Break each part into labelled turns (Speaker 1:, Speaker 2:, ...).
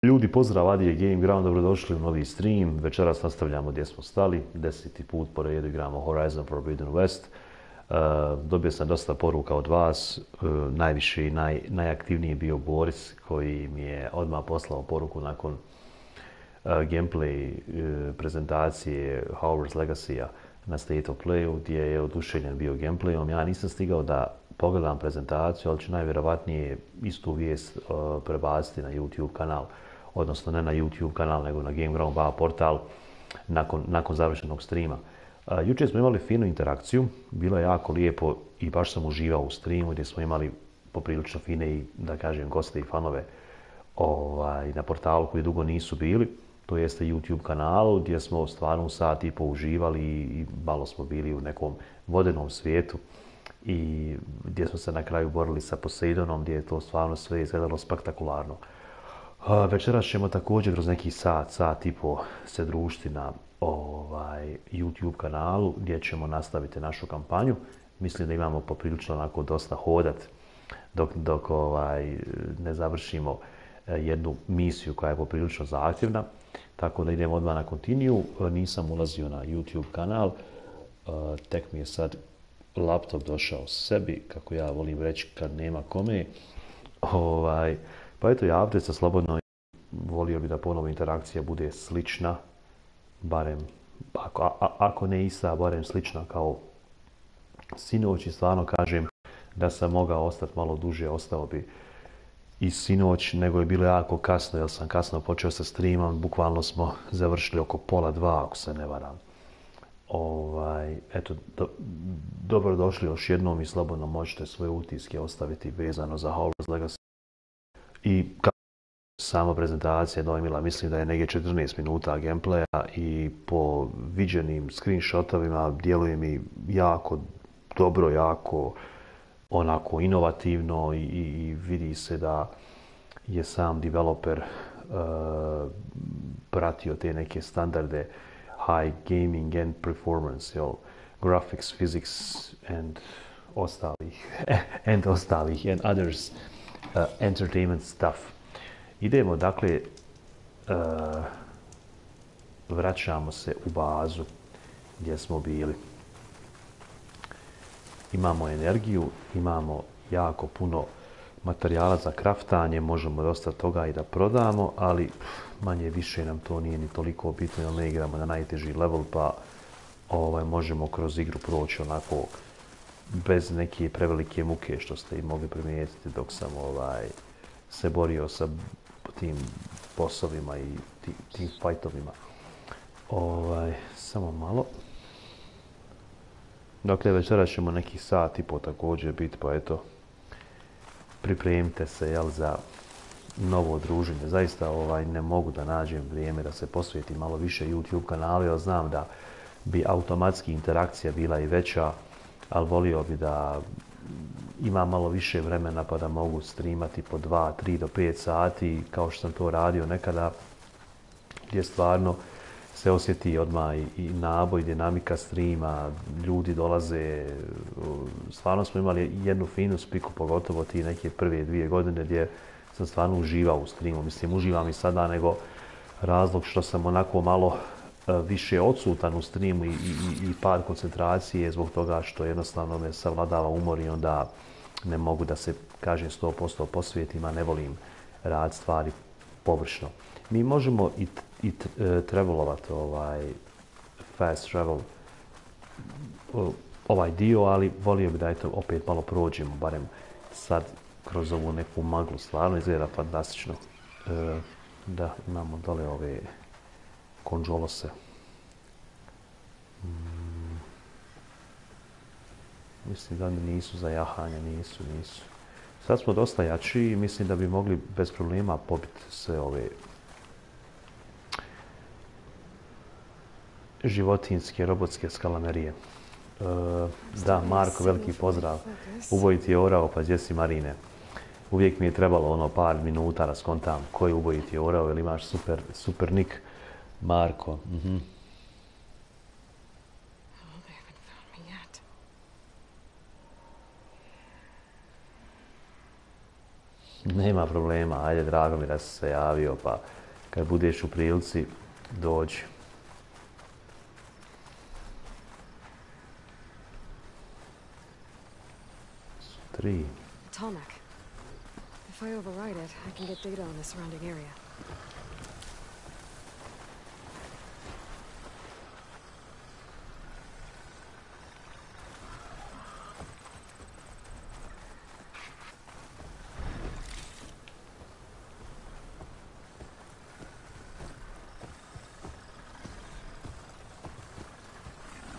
Speaker 1: Ljudi, pozdrav, Adi je GameGround, dobrodošli u novi stream. Večeras nastavljamo gdje smo stali. 10. put po redu igramo Horizon Forbidden West. Dobio sam dosta poruka od vas. Najviše i najaktivniji je bio Boris, koji mi je odmah poslao poruku nakon gameplay prezentacije Hogwarts Legacy-a na State of Playu, gdje je oduševljen bio gameplayom. Ja nisam stigao da pogledam prezentaciju, ali ću najvjerovatnije istu vijest prebaciti na YouTube kanal, odnosno ne na YouTube kanal, nego na GameGround.ba portal nakon završenog streama. Jučer smo imali finu interakciju, bilo je jako lijepo i baš sam uživao u streamu gdje smo imali poprilično fine i, da kažem, goste i fanove na portalu koji dugo nisu bili. To jeste YouTube kanalu gdje smo stvarno sat i po uživali i malo smo bili u nekom vodenom svijetu i gdje smo se na kraju borili sa Poseidonom, gdje je to stvarno sve izgledalo spektakularno. Večeras ćemo također kroz neki sat i po se družiti na YouTube kanalu gdje ćemo nastaviti našu kampanju. Mislim da imamo poprilično onako dosta hodat dok ne završimo jednu misiju koja je poprilično zahtjevna. Tako da idemo odmah na continue. Nisam ulazio na YouTube kanal. Tek mi je sad laptop došao sebi, kako ja volim reći kad nema kome. Pa eto, javite se slobodno. Volio bi da ponovo interakcija bude slična. Barem, ako ne ista, barem slična kao sinoć. I stvarno kažem da sam mogao ostati malo duže, ostao bi i sinoć, nego je bilo jako kasno, jer sam kasno počeo sa streamom, bukvalno smo završili oko 1:30, ako se ne varam. Eto, dobrodošli još jednom i slobodno možete svoje utiske ostaviti vezano za Hogwarts Legacy. I sama prezentacija je dojmila, mislim da je negdje 14 minuta gameplaya i po viđenim screenshotovima djeluje mi jako dobro, jako onako inovativno i vidi se da je sam developer pratio te neke standarde high gaming and performance, graphics, physics and ostalih and others entertainment stuff. Idemo, dakle, vraćamo se u bazu gdje smo bili. Imamo energiju, imamo jako puno materijala za kraftanje, možemo dosta toga i da prodamo, ali manje više nam to nije ni toliko bitno jer ne igramo na najteži level, pa možemo kroz igru proći onako bez neke prevelike muke, što ste i mogli primijetiti dok sam se borio sa tim bossovima i tim fajtovima. Samo malo. Dakle, večeras ćemo neki sat i po također biti, pa eto, pripremite se za novo druženje. Zaista ne mogu da nađem vrijeme da se posvetim malo više YouTube kanalu, jer znam da bi automatski interakcija bila i veća, ali volio bi da imam malo više vremena pa da mogu streamati po 2, 3 do 5 sati, kao što sam to radio nekada, gdje stvarno se osjeti odmah i naboj, dinamika streama, ljudi dolaze. Stvarno smo imali jednu finu spiku, pogotovo ti neke prve 2 godine gdje sam stvarno uživao u streamu. Mislim, uživam i sada, nego razlog što sam onako malo više odsutan u streamu i pad koncentracije zbog toga što jednostavno me savladava umor i onda ne mogu da se, kažem, 100% posvetim, a ne volim raditi stvari površno. Mi možemo i travelovati fast travel ovaj dio, ali volio bi da eto opet malo prođemo, barem sad kroz ovu neku maglu. Stvarno izgleda fantastično. Da, imamo dole ove konđolose. Mislim da nisu za jahanje, nisu. Sad smo dosta jači i mislim da bi mogli bez problema pobiti sve ove životinjske, robotske skalamerije. Da, Marko, veliki pozdrav. Ubojiti je orao, pa gdje si, Marine? Uvijek mi je trebalo par minuta da skontam koji ubojiti je orao, jer imaš super nick, Marko. Nema problema, ajde, drago mi da si se javio, pa kad budeš u prilici, dođi. Tri.
Speaker 2: Tarmac. If I override it, I can get data on the surrounding area.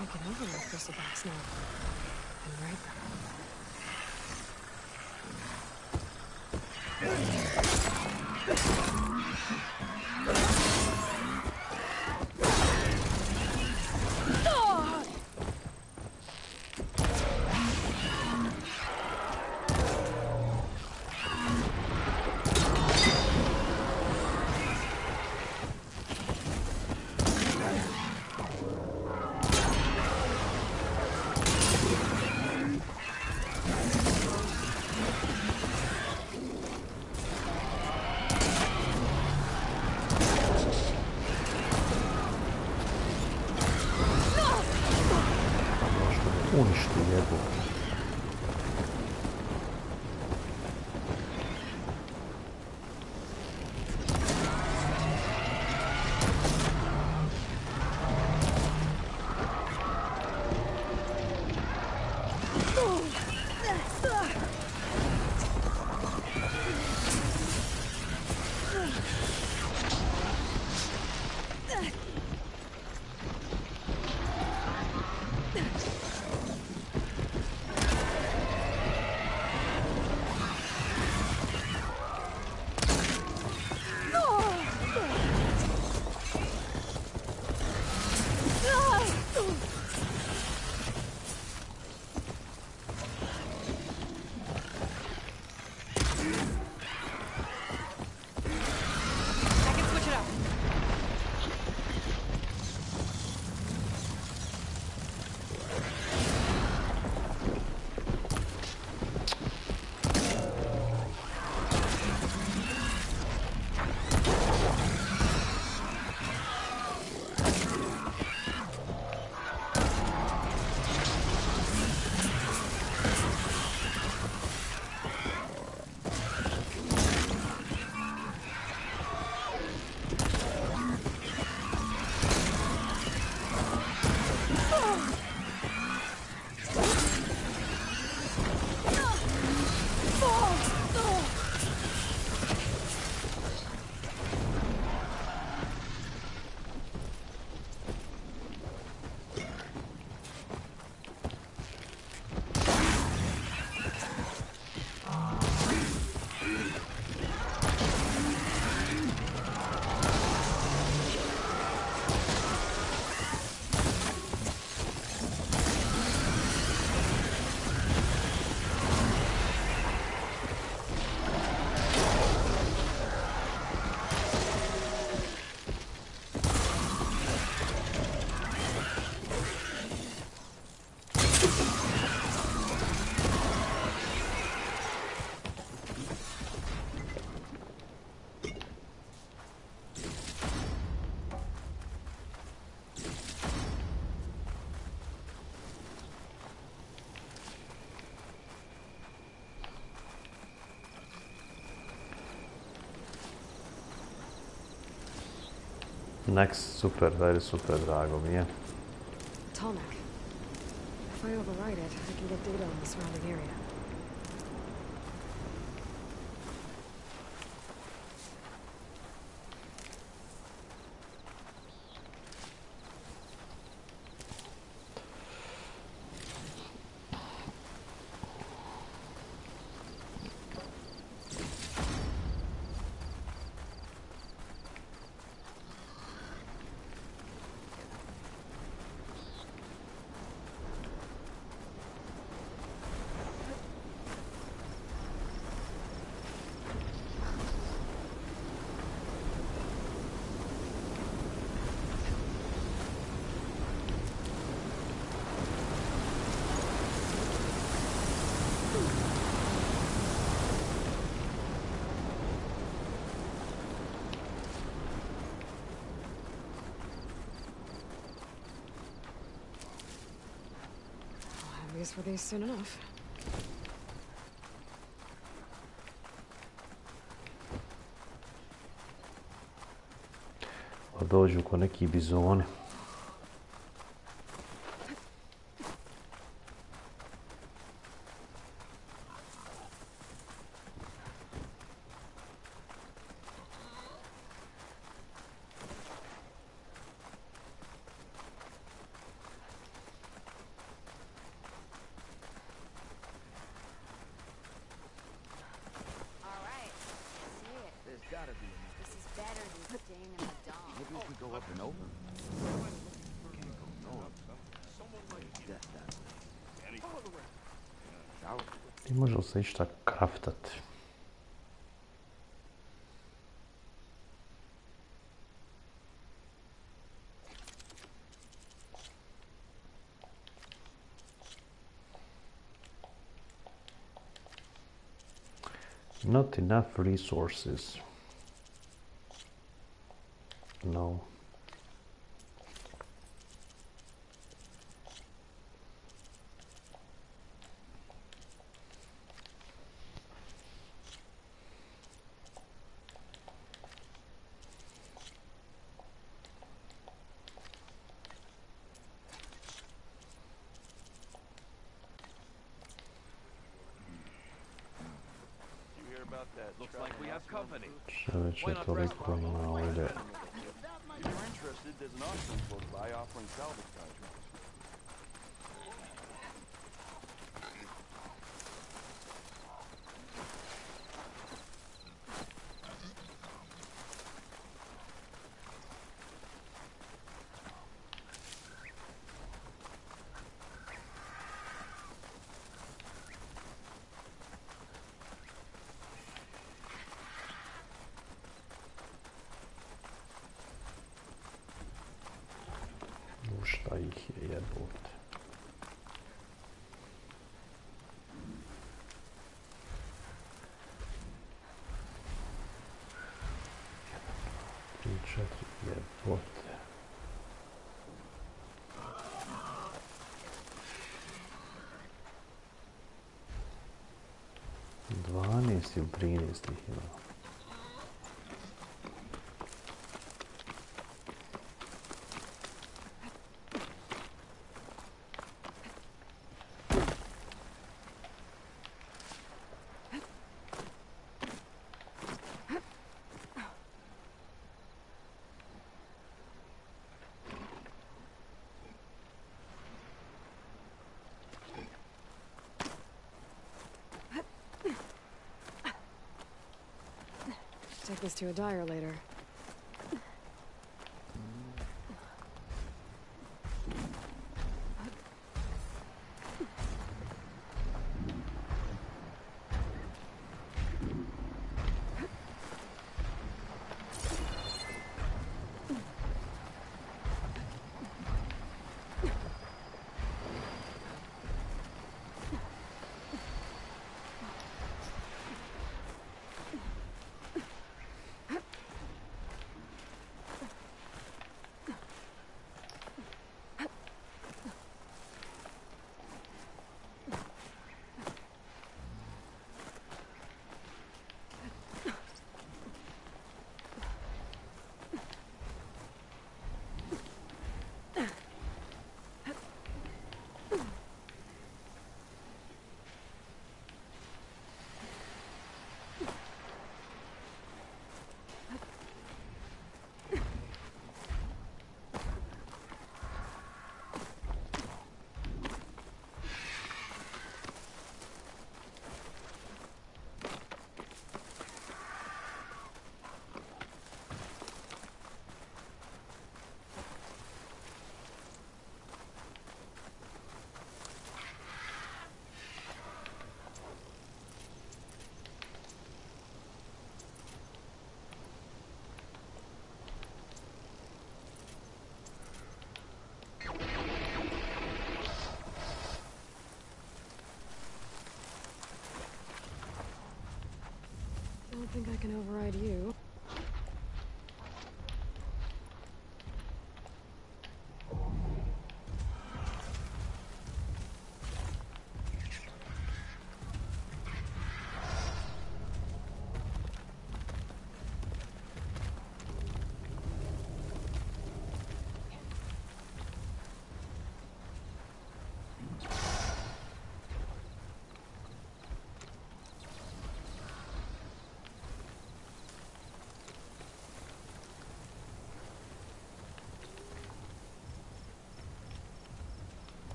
Speaker 2: I can override crystal box now. And right.
Speaker 1: Uništi jebu. Next, super, very super, drago mi je.
Speaker 2: Tarmac. If I override it, I can get data on the surrounding area. obvious for these soon enough.
Speaker 1: Dođu ko neki bizoni. I može li se išta kraftati? Not enough resources. No.
Speaker 3: Looks like we have company.
Speaker 1: Čovječe, toliko ima ovdje.
Speaker 3: If you're interested, there's an auction close by offering salvage contracts.
Speaker 1: Šta ih je jebote. Tri, četiri jebote. 12 ili 13 ih ima.
Speaker 2: Take this to a dyer later.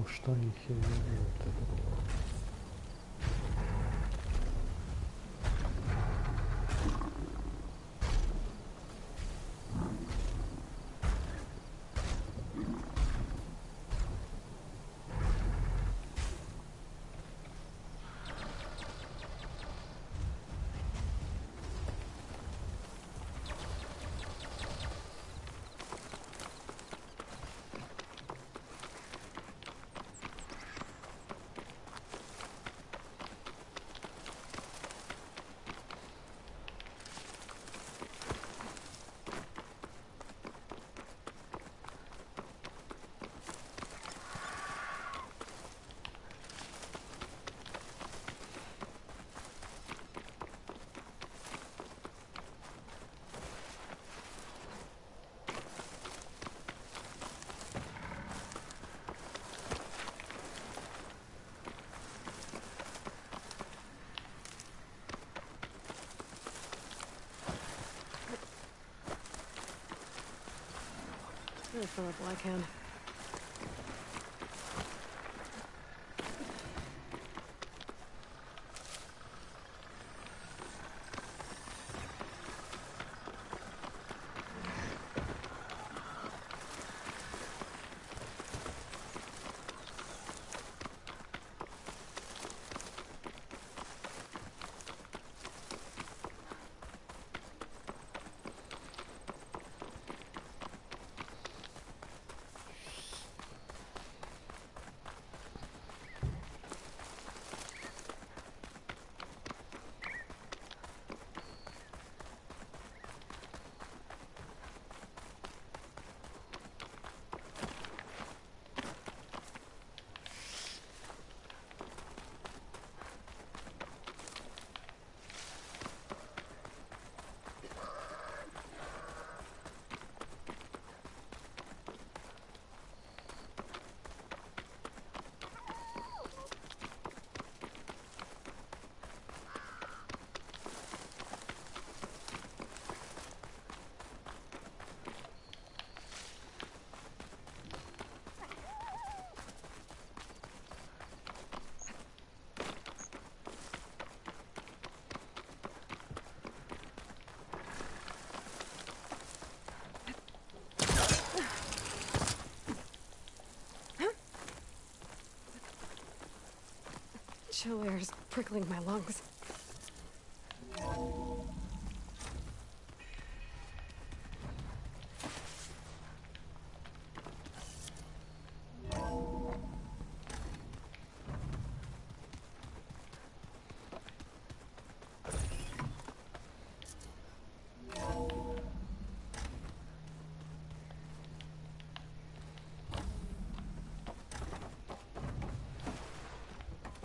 Speaker 1: Šta ih je?
Speaker 2: I'll fill up all I can. Chill air is prickling my lungs.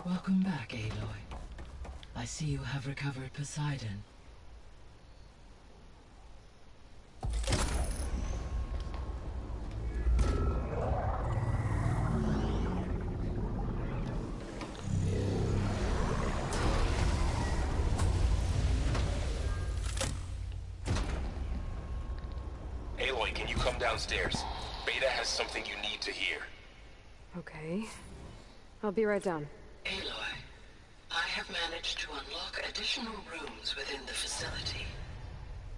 Speaker 4: Welcome back, Aloy. I see you have recovered Poseidon.
Speaker 5: Aloy, can you come downstairs? Beta has something you need to hear.
Speaker 2: Okay. I'll be right down.
Speaker 4: Aloy, I have managed to unlock additional rooms within the facility.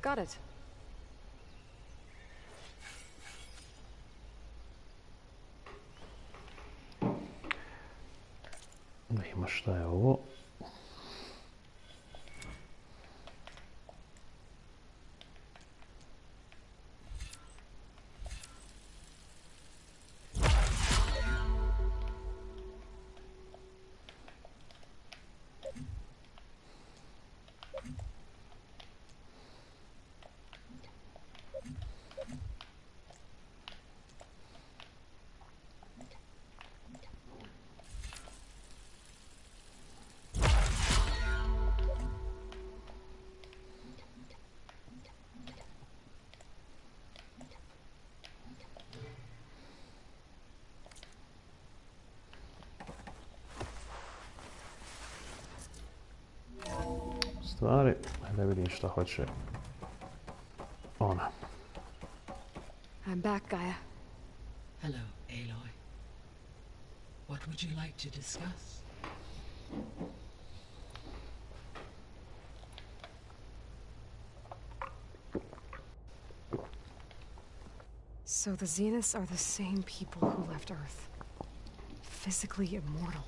Speaker 2: Got it.
Speaker 1: Da vidimo šta je ovo. Stvari, da vidim šta hoće ona.
Speaker 2: I'm back, Gaia.
Speaker 4: Hello, Aloy.
Speaker 6: What would you like to discuss?
Speaker 2: So the Zeniths are the same people who left Earth. Physically immortal.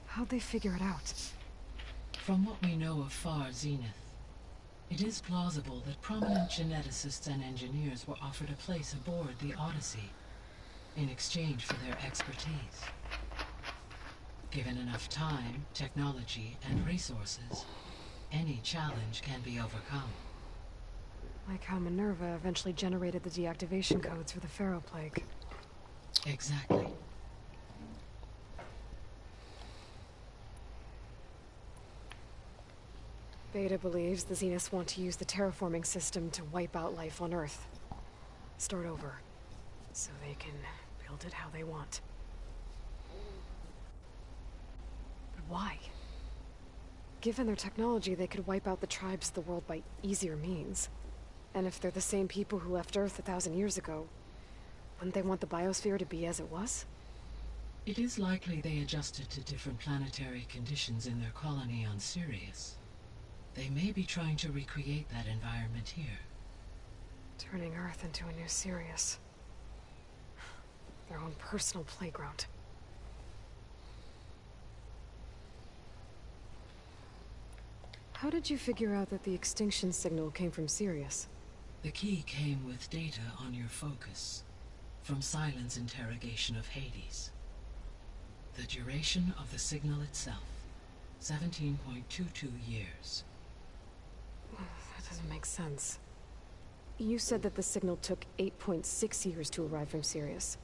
Speaker 2: How'd they figure it out?
Speaker 6: From what we know of Far Zenith, it is plausible that prominent geneticists and engineers were offered a place aboard the Odyssey in exchange for their expertise. Given enough time, technology, and resources, any challenge can be overcome.
Speaker 2: Like how Minerva eventually generated the deactivation codes for the Pharaoh Plague.
Speaker 6: Exactly.
Speaker 2: Beta believes the Zeniths want to use the terraforming system to wipe out life on Earth. Start over, so they can build it how they want. But why? Given their technology, they could wipe out the tribes of the world by easier means. And if they're the same people who left Earth 1,000 years ago, wouldn't they want the biosphere to be as it was?
Speaker 6: It is likely they adjusted to different planetary conditions in their colony on Sirius. They may be trying to recreate that environment here.
Speaker 2: Turning Earth into a new Sirius. Their own personal playground. How did you figure out that the extinction signal came from Sirius?
Speaker 6: The key came with data on your focus, from Silent's interrogation of Hades. The duration of the signal itself, 17.22 years.
Speaker 2: That doesn't make sense. You said that the signal took 8.6 years to arrive from Sirius.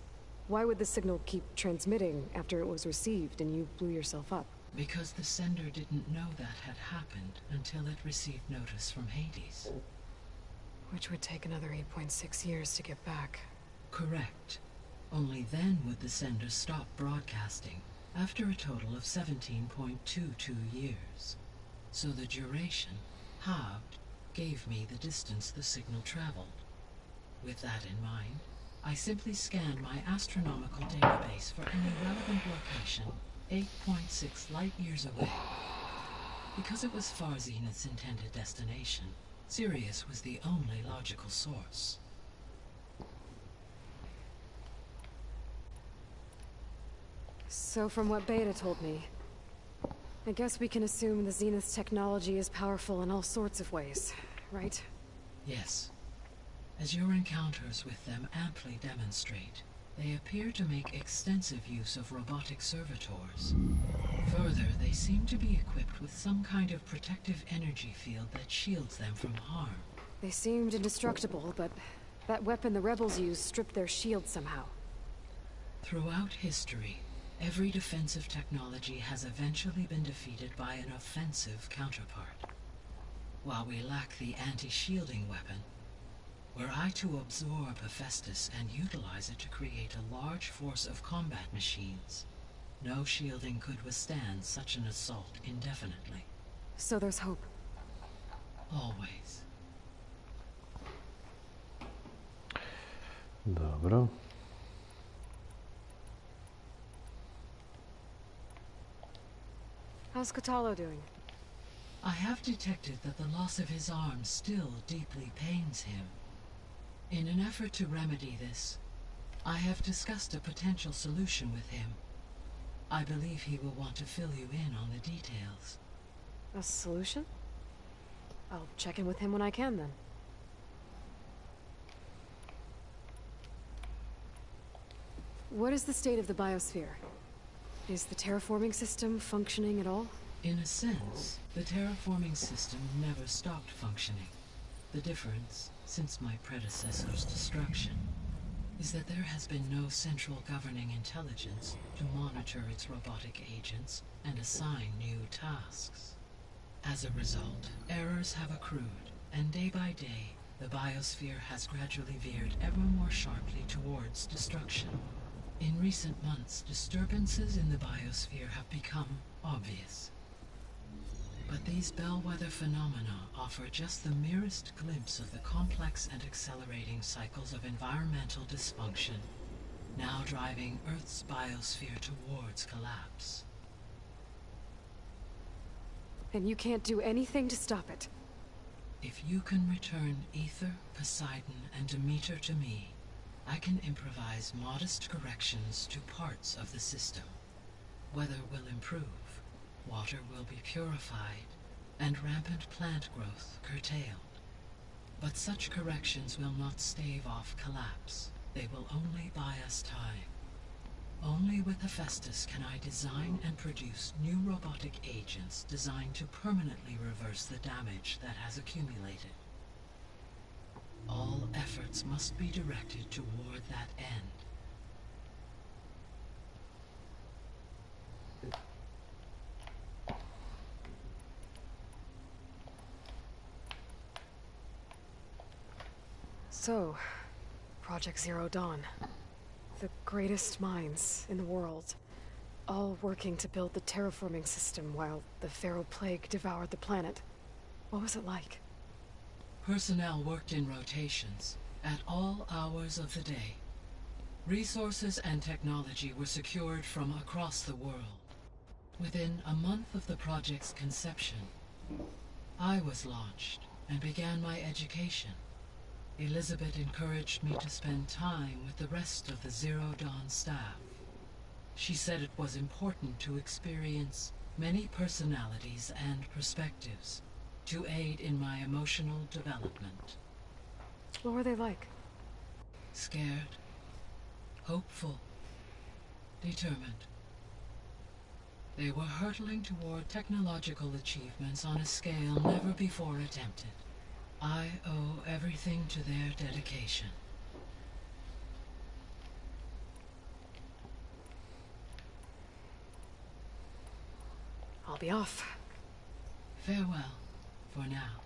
Speaker 2: Why would the signal keep transmitting after it was received and you blew yourself up?
Speaker 6: Because the sender didn't know that had happened until it received notice from Hades.
Speaker 2: Which would take another 8.6 years to get back.
Speaker 6: Correct. Only then would the sender stop broadcasting, after a total of 17.22 years. So the duration, halved, gave me the distance the signal traveled. With that in mind, I simply scanned my astronomical database for any relevant location 8.6 light years away. Because it was Far Zenith's intended destination, Sirius was the only logical source.
Speaker 2: So from what Beta told me, I guess we can assume the Zenith's technology is powerful in all sorts of ways, right?
Speaker 6: Yes. As your encounters with them amply demonstrate, they appear to make extensive use of robotic servitors. Further, they seem to be equipped with some kind of protective energy field that shields them from harm.
Speaker 2: They seemed indestructible, but that weapon the rebels used stripped their shield somehow.
Speaker 6: Throughout history, every defensive technology has eventually been defeated by an offensive counterpart. While we lack the anti-shielding weapon, were I to absorb Hephaestus and utilize it to create a large force of combat machines, no shielding could withstand such an assault indefinitely.
Speaker 2: So there's hope.
Speaker 6: Always.
Speaker 1: Dobro.
Speaker 2: How's Katalo doing?
Speaker 6: I have detected that the loss of his arm still deeply pains him. In an effort to remedy this, I have discussed a potential solution with him. I believe he will want to fill you in on the details.
Speaker 2: A solution? I'll check in with him when I can, then. What is the state of the biosphere? Is the terraforming system functioning at all?
Speaker 6: In a sense, the terraforming system never stopped functioning. The difference, since my predecessor's destruction, is that there has been no central governing intelligence to monitor its robotic agents and assign new tasks. As a result, errors have accrued, and day by day, the biosphere has gradually veered ever more sharply towards destruction. In recent months, disturbances in the biosphere have become obvious. But these bellwether phenomena offer just the merest glimpse of the complex and accelerating cycles of environmental dysfunction now driving Earth's biosphere towards collapse.
Speaker 2: And you can't do anything to stop it.
Speaker 6: If you can return Ether, Poseidon, and Demeter to me, I can improvise modest corrections to parts of the system. Weather will improve, water will be purified, and rampant plant growth curtailed. But such corrections will not stave off collapse. They will only buy us time. Only with Hephaestus can I design and produce new robotic agents designed to permanently reverse the damage that has accumulated. All efforts must be directed toward that end.
Speaker 2: So, Project Zero Dawn. The greatest minds in the world, all working to build the terraforming system while the Pharaoh Plague devoured the planet. What was it like?
Speaker 6: Personnel worked in rotations, at all hours of the day. Resources and technology were secured from across the world. Within a month of the project's conception, I was launched and began my education. Elizabeth encouraged me to spend time with the rest of the Zero Dawn staff. She said it was important to experience many personalities and perspectives to aid in my emotional development.
Speaker 2: What were they like?
Speaker 6: Scared, hopeful, determined. They were hurtling toward technological achievements on a scale never before attempted. I owe everything to their dedication.
Speaker 2: I'll be off.
Speaker 6: Farewell, for now.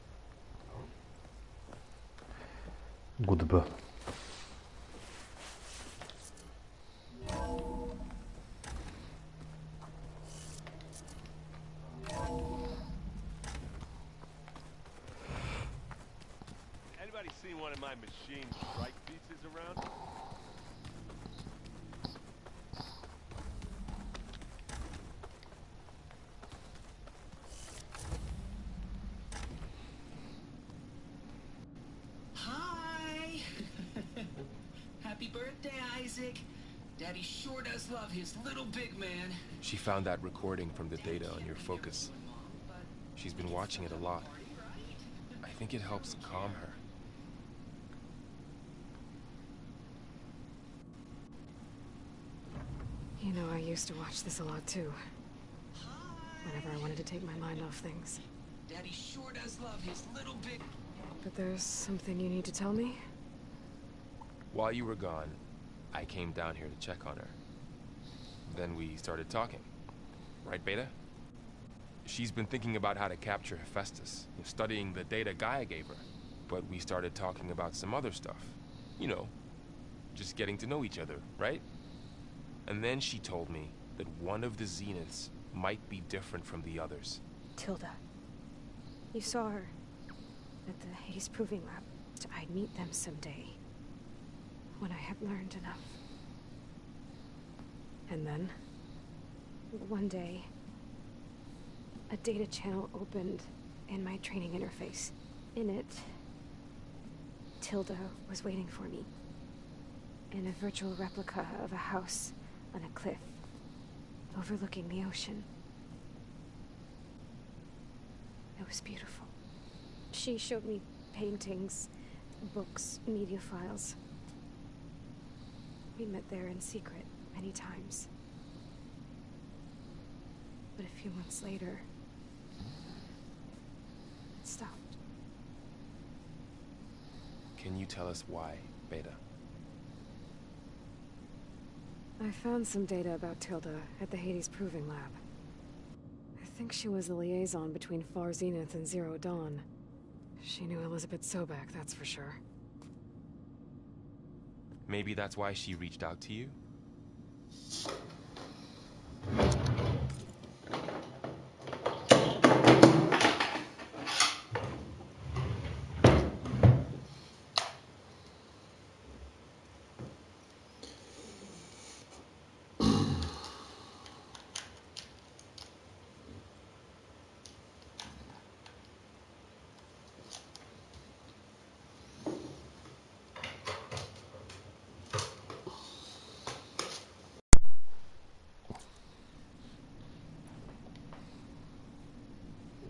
Speaker 1: Goodbye.
Speaker 3: Anybody seen one of my machine strike pieces around?
Speaker 7: Hi! Happy birthday, Isaac. Daddy sure does love his little big man.
Speaker 5: She found that recording from the data on your focus. She's been watching it a lot. I think it helps calm her.
Speaker 2: You know, I used to watch this a lot too. Whenever I wanted to take my mind off things.
Speaker 7: Daddy sure does love his little big...
Speaker 2: But there's something you need to tell me?
Speaker 5: While you were gone, I came down here to check on her. Then we started talking. Right, Beta? She's been thinking about how to capture Hephaestus, studying the data Gaia gave her. But we started talking about some other stuff. You know, just getting to know each other, right? And then she told me that one of the Zeniths might be different from the others.
Speaker 2: Tilda. You saw her at the Hades Proving Lab. I'd meet them someday. When I had learned enough. And then, one day, a data channel opened in my training interface. In it, Tilda was waiting for me. In a virtual replica of a house on a cliff, overlooking the ocean. It was beautiful. She showed me paintings, books, media files. We met there in secret many times. But a few months later, it stopped.
Speaker 5: Can you tell us why, Beta?
Speaker 2: I found some data about Tilda at the Hades Proving Lab. I think she was the liaison between Far Zenith and Zero Dawn. She knew Elizabeth Sobek, that's for sure.
Speaker 5: Maybe that's why she reached out to you?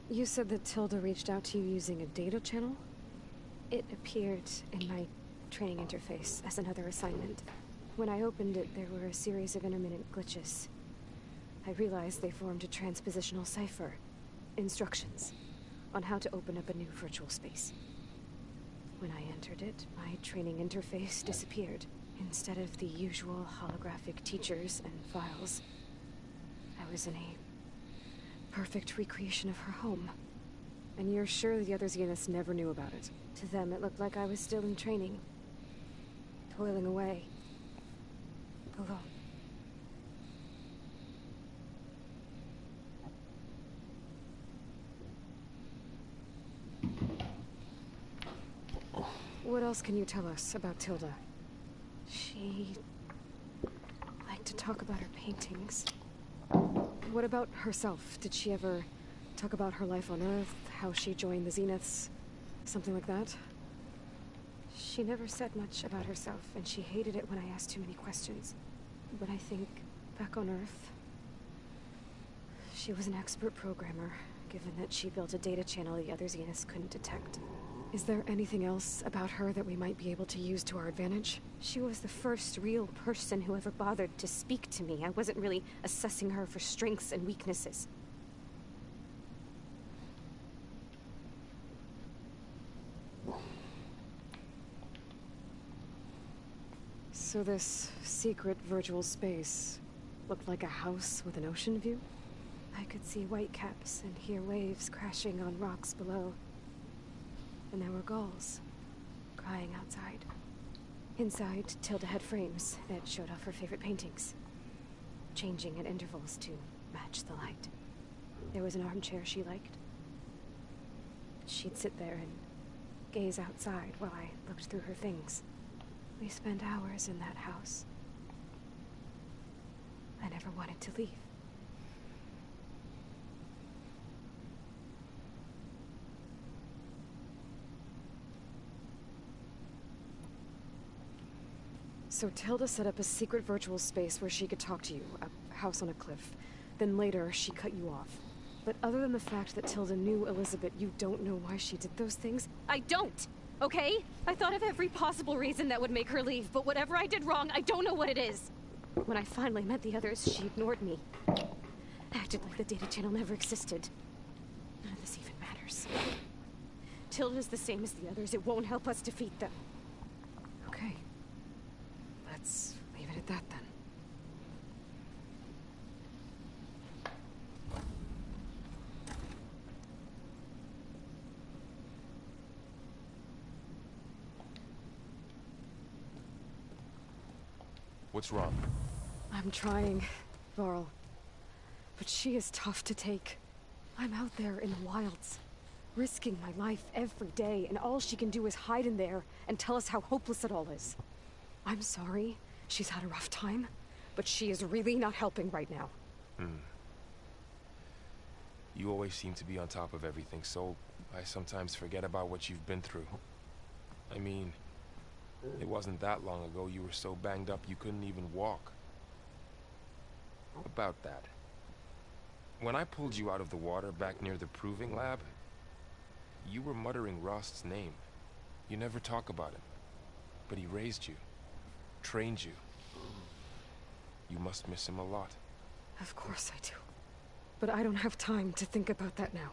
Speaker 2: You said that Tilda reached out to you using a data channel? It appeared in my training interface as another assignment. When I opened it, there were a series of intermittent glitches. I realized they formed a transpositional cipher. Instructions on how to open up a new virtual space. When I entered it, my training interface disappeared. Instead of the usual holographic teachers and files, I was in a perfect recreation of her home. And you're sure the other Zeniths never knew about it? To them, it looked like I was still in training. Toiling away. Alone. What else can you tell us about Tilda? She liked to talk about her paintings. What about herself? Did she ever talk about her life on Earth, how she joined the Zeniths, something like that? She never said much about herself, and she hated it when I asked too many questions. But I think, back on Earth, she was an expert programmer, given that she built a data channel the other Zeniths couldn't detect. Is there anything else about her that we might be able to use to our advantage? She was the first real person who ever bothered to speak to me. I wasn't really assessing her for strengths and weaknesses. So this secret virtual space looked like a house with an ocean view? I could see whitecaps and hear waves crashing on rocks below. And there were gulls crying outside. Inside, Tilda had frames that showed off her favorite paintings, changing at intervals to match the light. There was an armchair she liked. She'd sit there and gaze outside while I looked through her things. We spent hours in that house. I never wanted to leave. So Tilda set up a secret virtual space where she could talk to you, a house on a cliff. Then later, she cut you off. But other than the fact that Tilda knew Elizabeth, you don't know why she did those things?
Speaker 8: I don't! Okay? I thought of every possible reason that would make her leave, but whatever I did wrong, I don't know what it is. When I finally met the others, she ignored me. Acted like the data channel never existed. None of this even matters. Tilda's the same as the others. It won't help us defeat them.
Speaker 2: Okay. Let's leave it at that then.
Speaker 5: What's wrong?
Speaker 2: I'm trying, Varl. But she is tough to take. I'm out there in the wilds, risking my life every day, and all she can do is hide in there and tell us how hopeless it all is. I'm sorry, she's had a rough time, but she is really not helping right now.
Speaker 5: You always seem to be on top of everything, so I sometimes forget about what you've been through. I mean, it wasn't that long ago you were so banged up you couldn't even walk. About that. When I pulled you out of the water back near the proving lab, you were muttering Rost's name. You never talk about him. But he raised you, trained you. You must miss him a lot.
Speaker 2: Of course I do. But I don't have time to think about that now.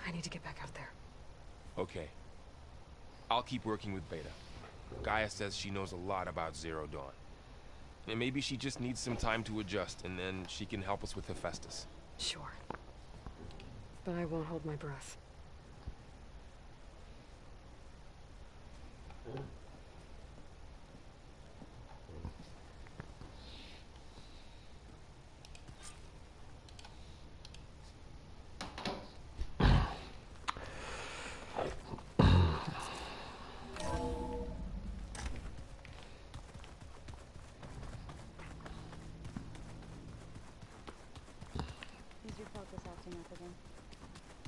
Speaker 2: I need to get back out there.
Speaker 5: Okay. I'll keep working with Beta. Gaia says she knows a lot about Zero Dawn. And maybe she just needs some time to adjust, and then she can help us with Hephaestus.
Speaker 2: Sure. But I won't hold my breath.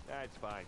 Speaker 3: That's fine.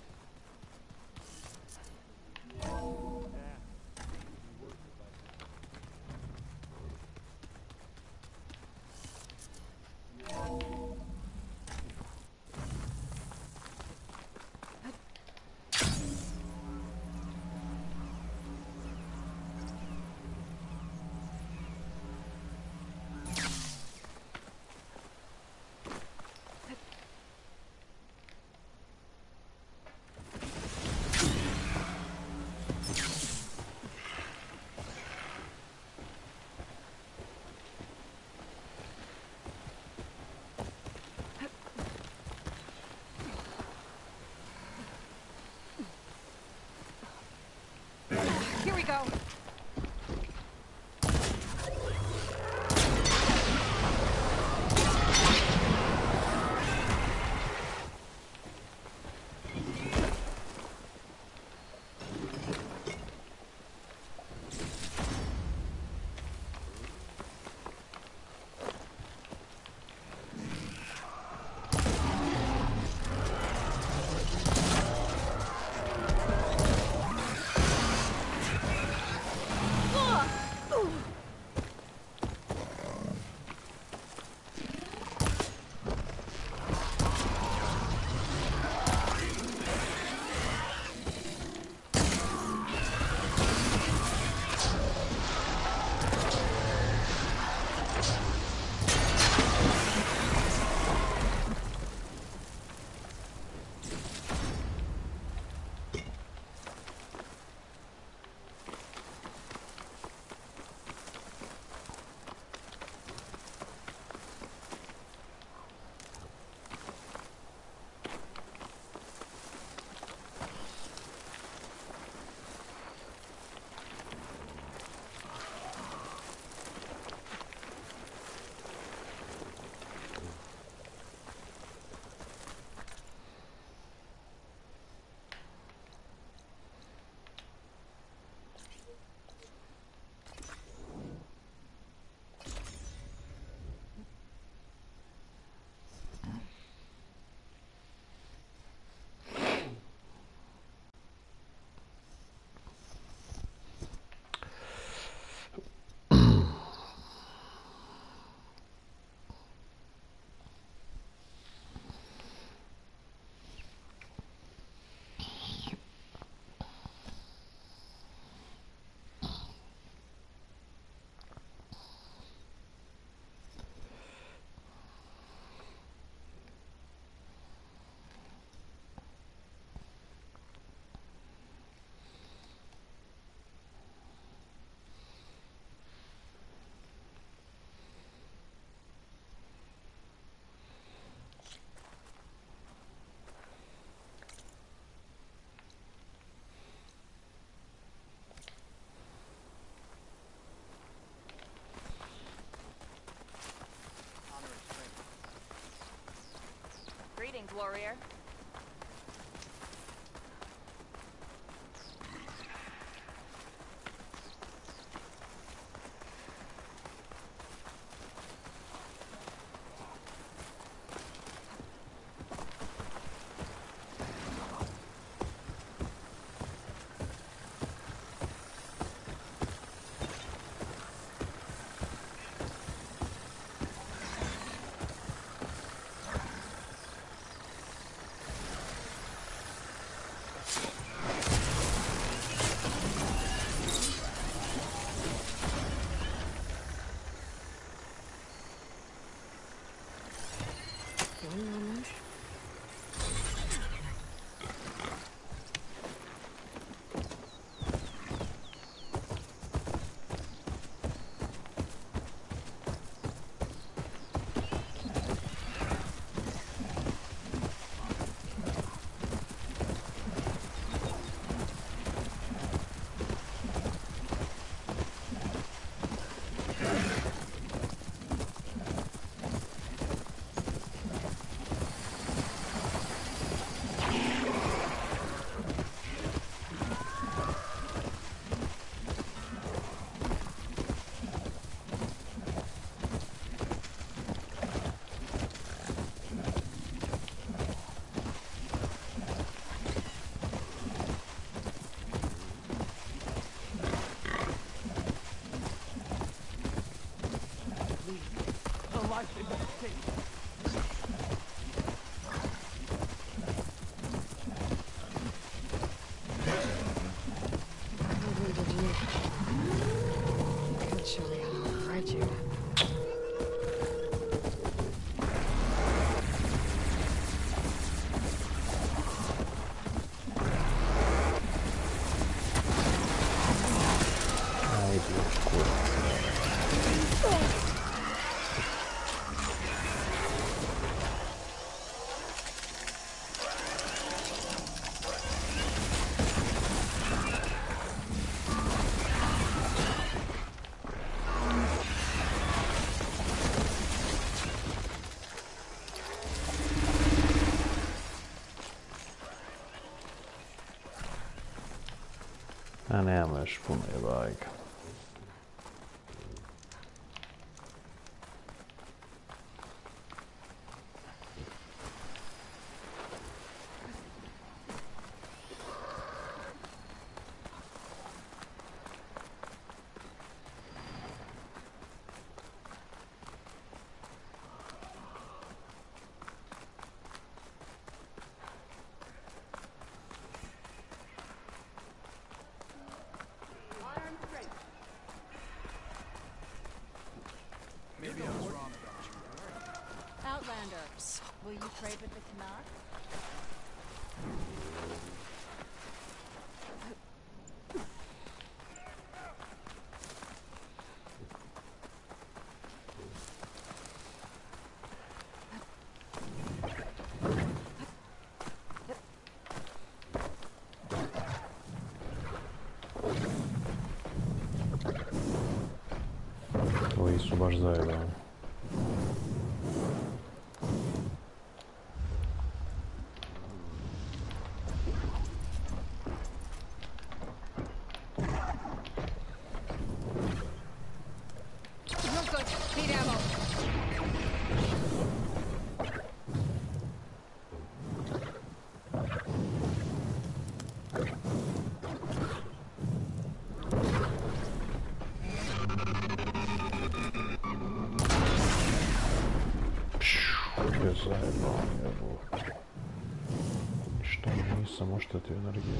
Speaker 8: warrior.
Speaker 1: A nemamo još puno jebajka.
Speaker 9: Outlanders, will you trade with the Canuck?
Speaker 1: Ovi su baš zajebani. Ništa nisam oštetio energiju.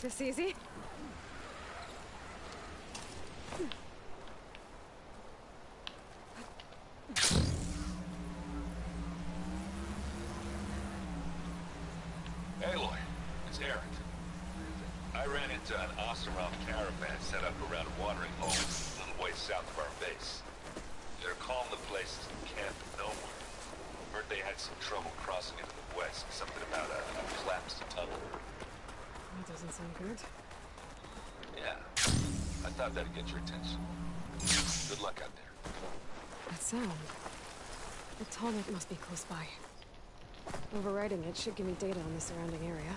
Speaker 2: This easy?
Speaker 10: Aloy, it's Eric. I ran into an Oseram caravan set up around a watering hole a little way south of our base. They're calling the place Camp Nowhere. Heard they had some trouble crossing into the west. Something about a collapsed tunnel.
Speaker 2: That doesn't sound good.
Speaker 10: Yeah, I thought that'd get your attention. Good luck out there.
Speaker 2: That sound. The tunnel must be close by. Overriding it should give me data on the surrounding area.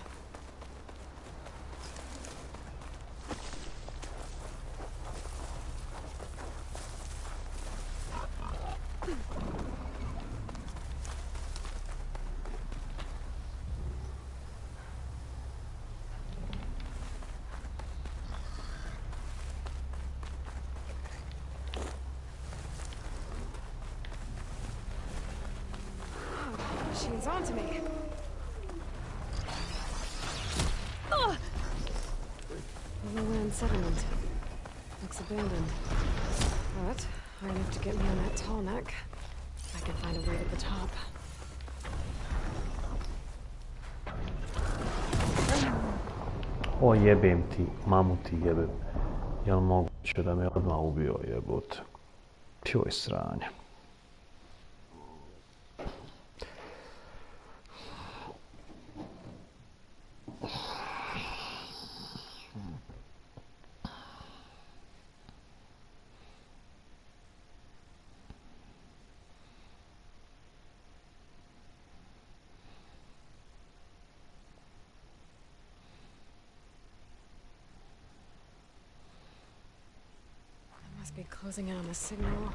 Speaker 2: Machine's on to me. Overland settlement. Looks abandoned. But high enough to get me on that tall neck. I can find a way to the top.
Speaker 1: O jebem ti, mamu ti jebem. Jel moguće da me odmah ubio jebote? Pjoj sranje.
Speaker 2: Must be closing in on the signal.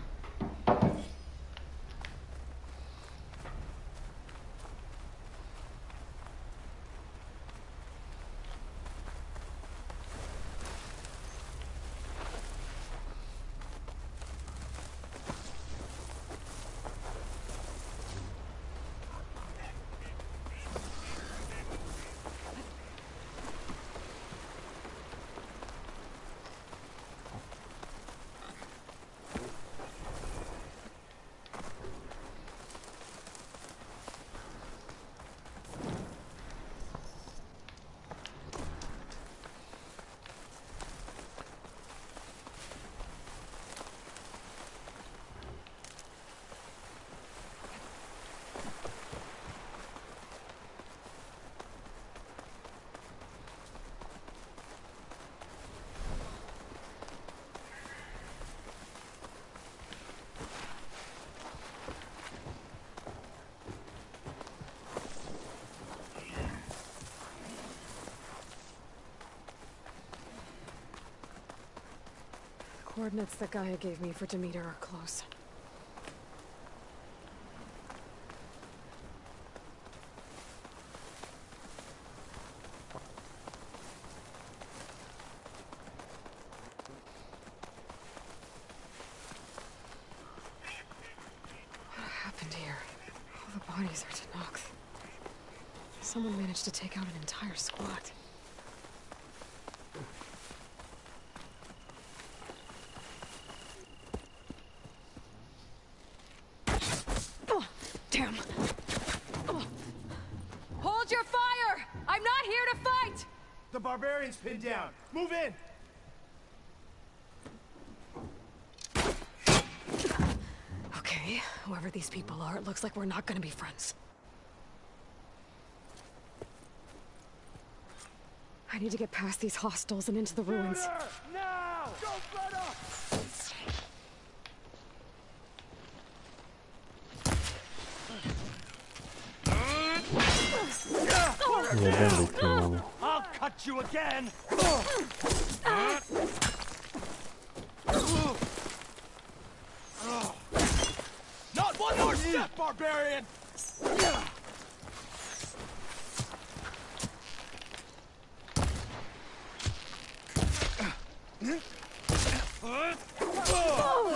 Speaker 2: Coordinates that Gaia gave me for Demeter are close. What happened here? All the bodies are Tenakth. Someone managed to take out an entire squad.
Speaker 11: Barbarians pinned down. Move in!
Speaker 2: Okay, whoever these people are, it looks like we're not gonna be friends. I need to get past these hostiles and into the ruins.
Speaker 11: Now! Go, brother!
Speaker 1: Jebem li ti, mamu.
Speaker 11: I'll cut you again! Not one more step, barbarian!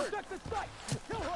Speaker 11: Protect the site! Kill her!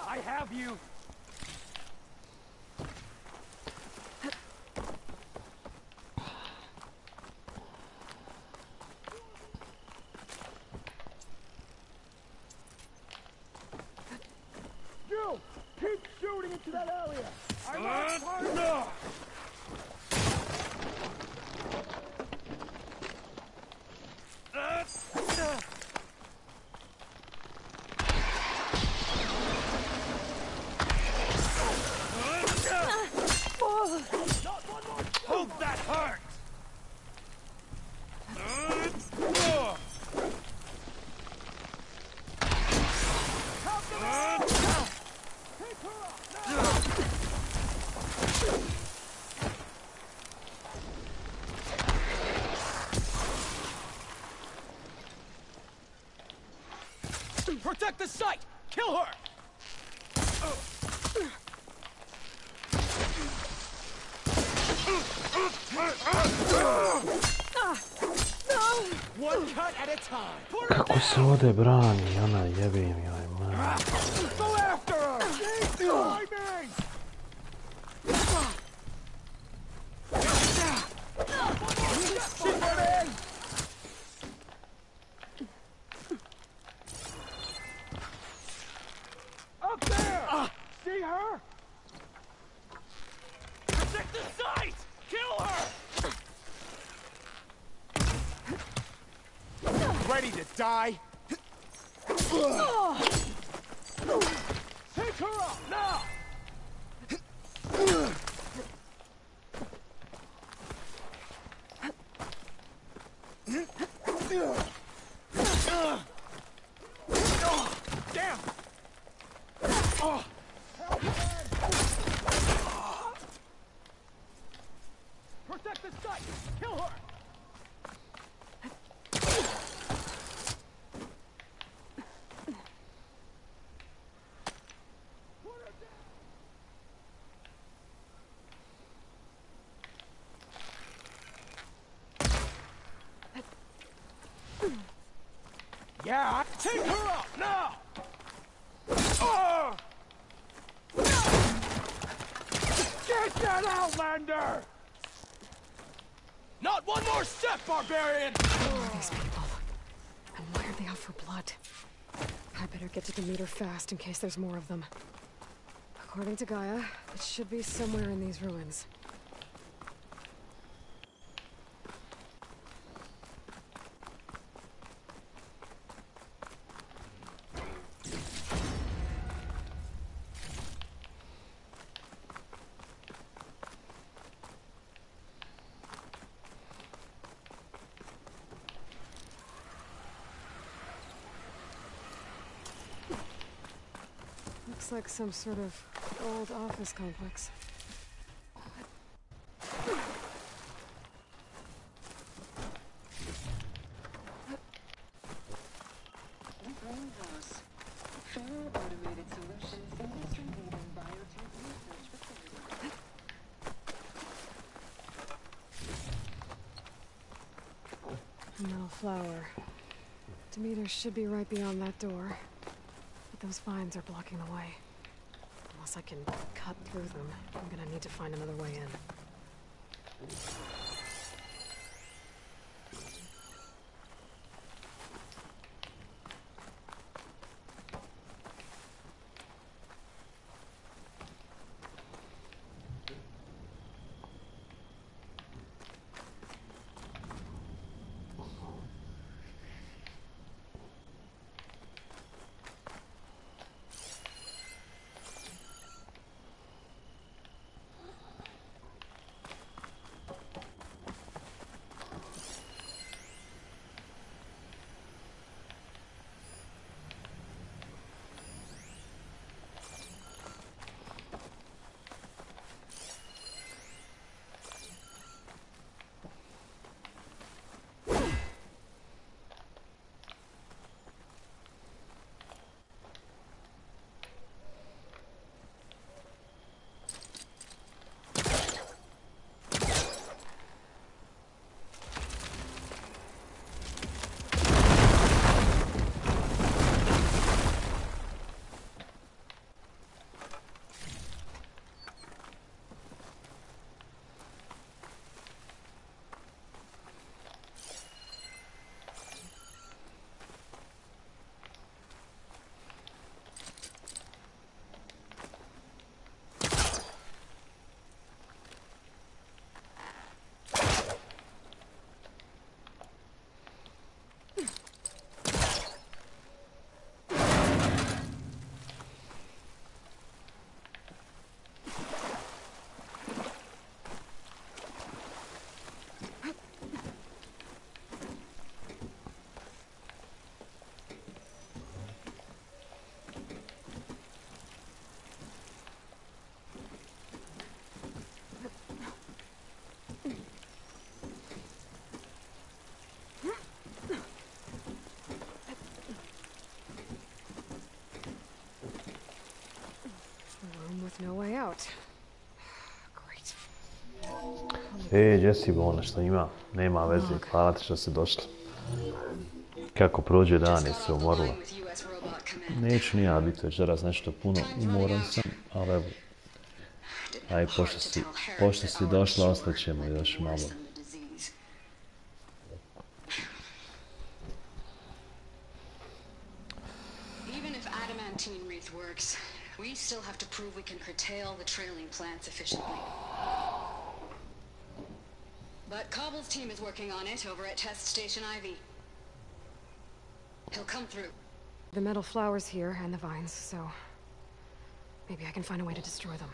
Speaker 11: I have you. You keep shooting into that area. I'm not part of it.
Speaker 3: Hold that hurt!
Speaker 11: Protect the site! Kill her! One cut at a time.
Speaker 1: Kako se ovdje brani, ona jebim joj, man.
Speaker 11: Go after her! She's behind me! She's running! Up there! See her? Protect the site! Kill her! Ready to die? Take her up now! Damn! Protect the site! Kill her! Yeah, take her up now! Get that Outlander! Not one more step, barbarian!
Speaker 2: Who are these people? And why are they out for blood? I better get to the meter fast in case there's more of them. According to Gaia, it should be somewhere in these ruins. Looks like some sort of old office complex. No flower. Demeter should be right beyond that door. But those vines are blocking the way. Unless I can cut through them, I'm gonna need to find another way in.
Speaker 1: Jesse, bolno što ima, nema veze, hvala ti što si došla. Kako prođe dan, jesi se umorila? Neću ni ja biti večeras nešto puno, umoran sam, ali evo, aj, pošto si došla, ostaćemo još malo.
Speaker 12: We still have to prove we can curtail the trailing plants efficiently. But Cobble's team is working on it over at Test Station Ivy. He'll come through.
Speaker 2: The metal flowers here and the vines, so maybe I can find a way to destroy them.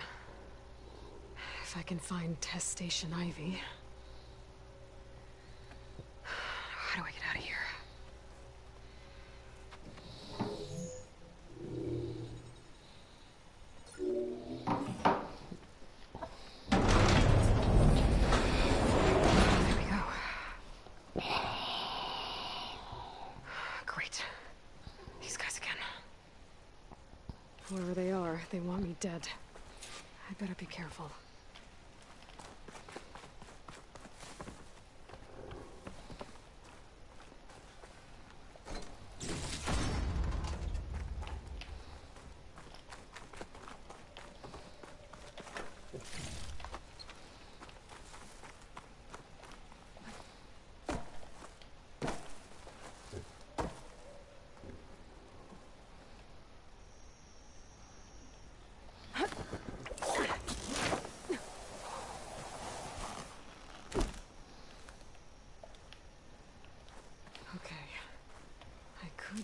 Speaker 2: If I can find Test Station Ivy. How do I get out of here? Whoever they are, they want me dead. I better be careful.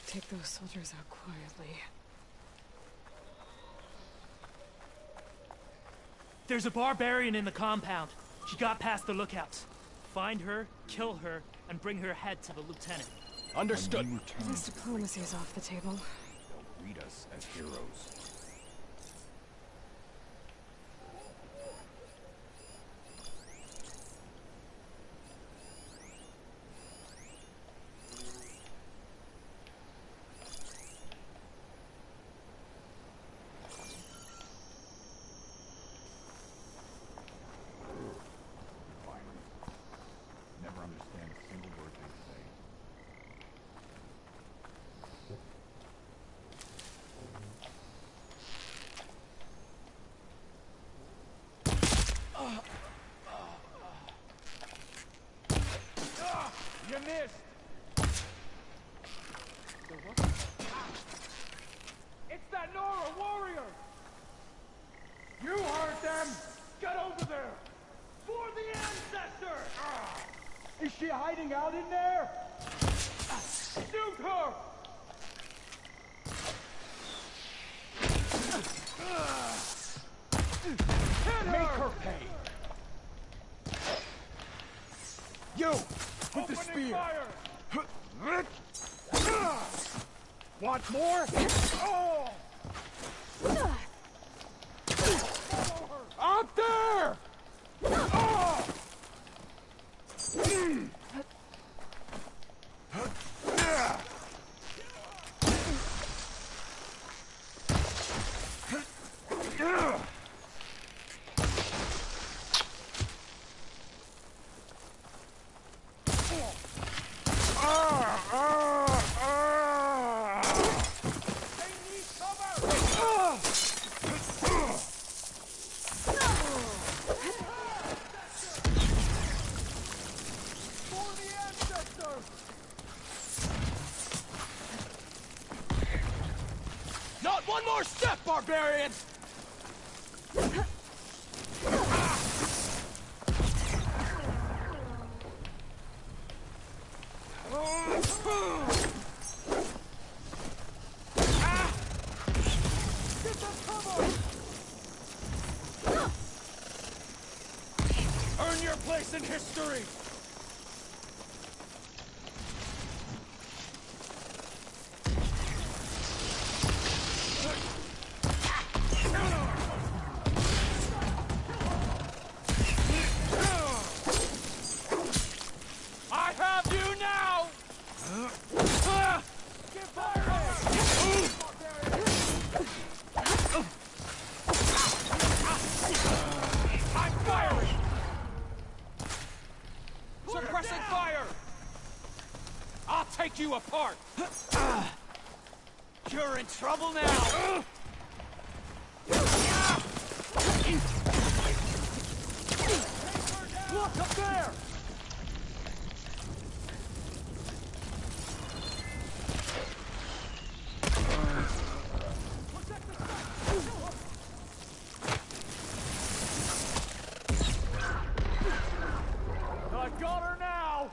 Speaker 2: Take those soldiers out quietly.
Speaker 13: There's a barbarian in the compound. She got past the lookouts. Find her, kill her, and bring her head to the lieutenant.
Speaker 3: Understood.
Speaker 2: This diplomacy is off the table.
Speaker 3: They'll read us as heroes.
Speaker 11: It's that Nora warrior! You heard them! Get over there! For the ancestor! Is she hiding out in there? Shoot her! Make her pay! You! With the spear! Want more? Oh! Up there! Oh! Not one more step, barbarian! Earn your place in history! I have you now! Get firing! I'm firing!
Speaker 13: you apart! You're in trouble now!
Speaker 11: Look up there! I've got her now!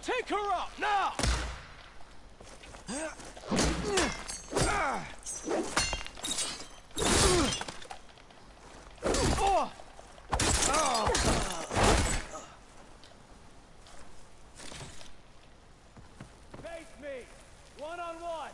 Speaker 11: Take her out now! Face me! One-on-one!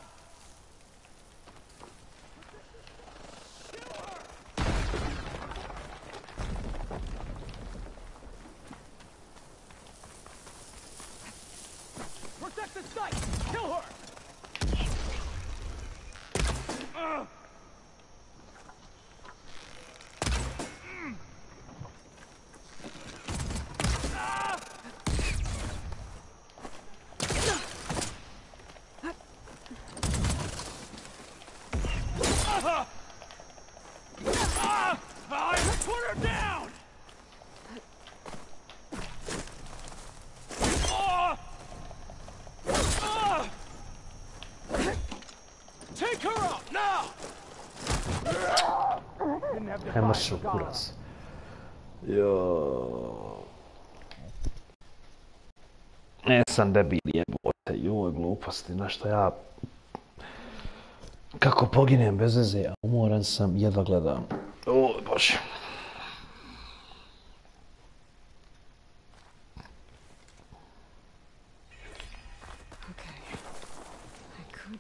Speaker 11: Protect the site! Kill her! Put her down! Take her out now!
Speaker 1: Hemaš kurac. Jo. Sam debil jebote, joj gluposti, na što ja... Kako poginem bez veze, a umoran sam, jedva gledam. O, Bože.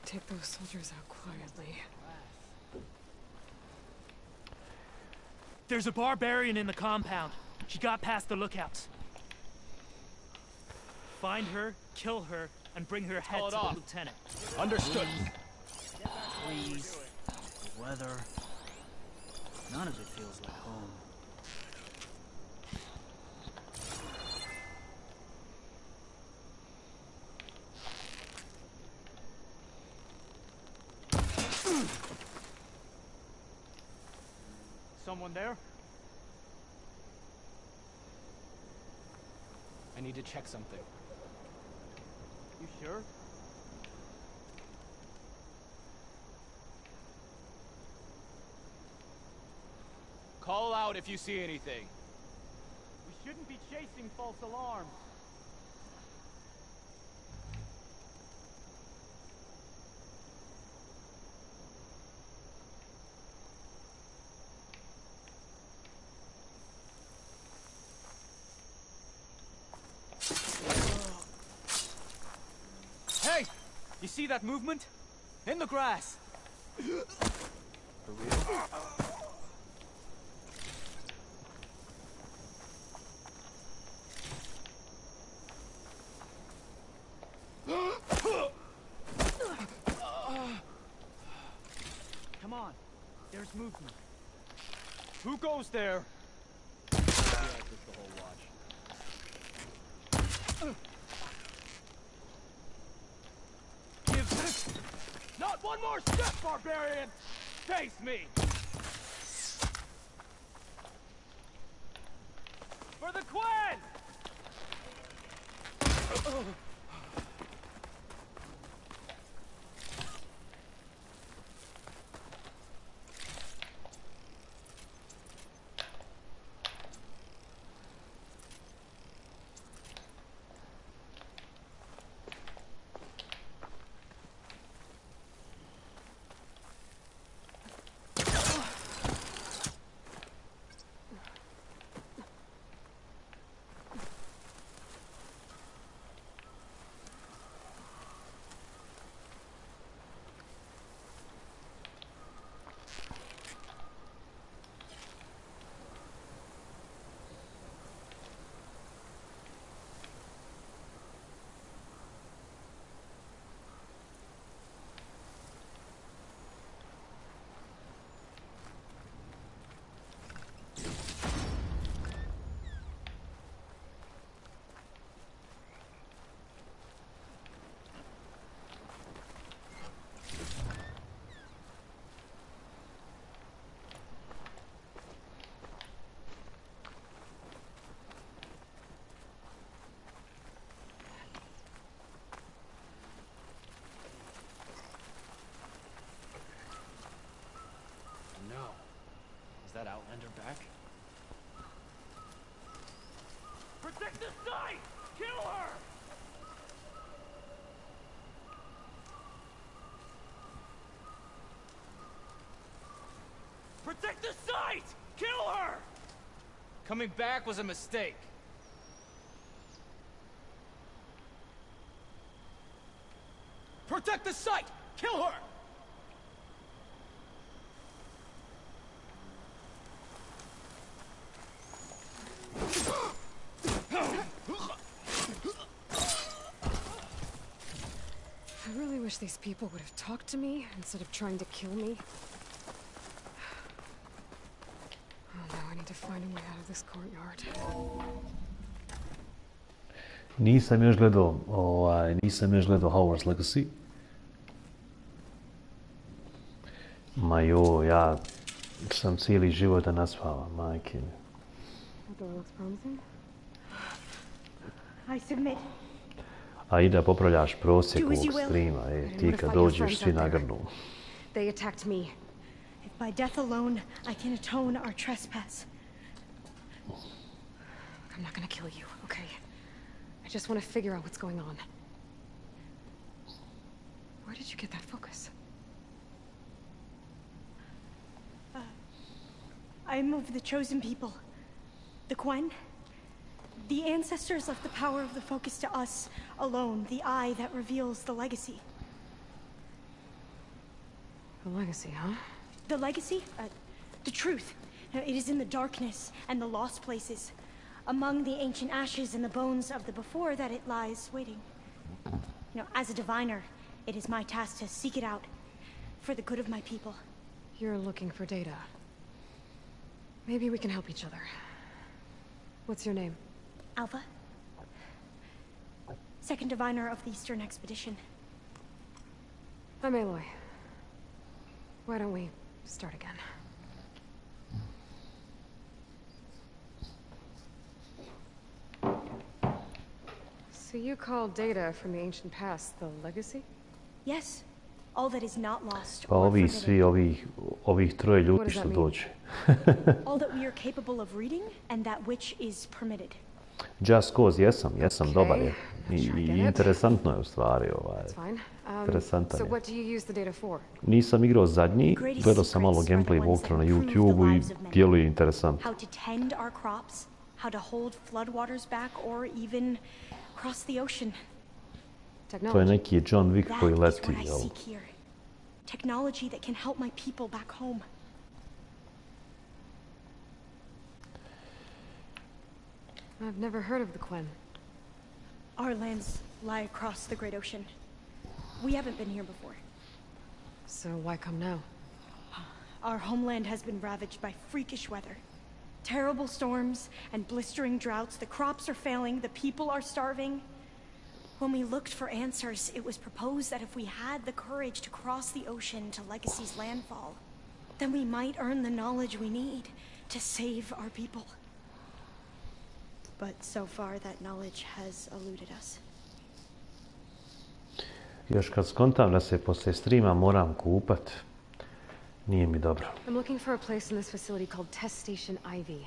Speaker 2: Take those soldiers out quietly.
Speaker 13: There's a barbarian in the compound. She got past the lookouts. Find her, kill her, and bring her head to the lieutenant.
Speaker 14: Understood. Please. The weather. None of it feels like home.
Speaker 11: Someone there?
Speaker 14: I need to check something.
Speaker 11: You sure?
Speaker 14: Call out if you see anything.
Speaker 11: We shouldn't be chasing false alarms.
Speaker 14: Hey! You see that movement? In the grass! For real?
Speaker 11: Come on, there's movement. Who goes there? Give this! Not one more step, barbarian! Face me! For the Queen!
Speaker 13: And her back. Protect the site! Kill her! Protect the site! Kill her!
Speaker 14: Coming back was a mistake.
Speaker 13: Protect the site! Kill her!
Speaker 2: I really wish these people would have talked to me instead of trying to kill me. Oh, now I need to find a way out of this courtyard.
Speaker 1: Nisam još gledao Hogwarts Legacy. Ma jo, ja sam cijeli život da naspavam, majke.
Speaker 2: That door looks promising.
Speaker 9: I submit.
Speaker 1: A i da popravljaš prosjek ovog streama, ti kad dođeš svi nagrnu.
Speaker 2: They attacked me.
Speaker 9: If by death alone I can atone our trespass.
Speaker 2: I'm not gonna kill you, okay? I just want to figure out what's going on. Where did you get that focus?
Speaker 9: I am of the chosen people. The Quen. The ancestors left the power of the focus to us alone, the eye that reveals the legacy.
Speaker 2: The legacy, huh?
Speaker 9: The legacy? The truth. It is in the darkness and the lost places. Among the ancient ashes and the bones of the before that it lies waiting. As a diviner, it is my task to seek it out for the good of my people.
Speaker 2: You're looking for data. Maybe we can help each other. What's your name?
Speaker 9: Alpha. Second diviner of the Eastern Expedition.
Speaker 2: I'm Aloy. Why don't we start again? So you call data from the ancient past the legacy?
Speaker 9: Yes. All that is not lost
Speaker 1: Pa
Speaker 9: or
Speaker 1: ovi
Speaker 9: forbidden.
Speaker 1: svi, ovih troje ljudi što dođe.
Speaker 9: All that we are capable of reading and that which is permitted.
Speaker 1: Just Cause, jesam, dobar je. I interesantno je u stvari. Interesantan
Speaker 2: So
Speaker 1: je.
Speaker 2: what do you use the data for?
Speaker 1: Nisam igrao zadnji, gledao sam malo gameplay walkthrough na YouTube-u i djeluje interesantno.
Speaker 9: How to tend our crops, how to hold floodwaters back or even cross the ocean.
Speaker 1: To je neki John Wick koji
Speaker 9: That is
Speaker 1: leti,
Speaker 9: what I
Speaker 1: jel?
Speaker 9: seek here. Technology that can help my people back home.
Speaker 2: I've never heard of the Quen.
Speaker 9: Our lands lie across the Great Ocean. We haven't been here before.
Speaker 2: So why come now?
Speaker 9: Our homeland has been ravaged by freakish weather. Terrible storms and blistering droughts. The crops are failing, the people are starving. When we looked for answers, it was proposed that if we had the courage to cross the ocean to Legacy's landfall, then we might earn the knowledge we need to save our people. But so far, that knowledge has eluded us.
Speaker 1: Još kad skontam da se poslije streama moram kupat, nije mi dobro.
Speaker 2: I'm looking for a place in this facility called Test Station Ivy.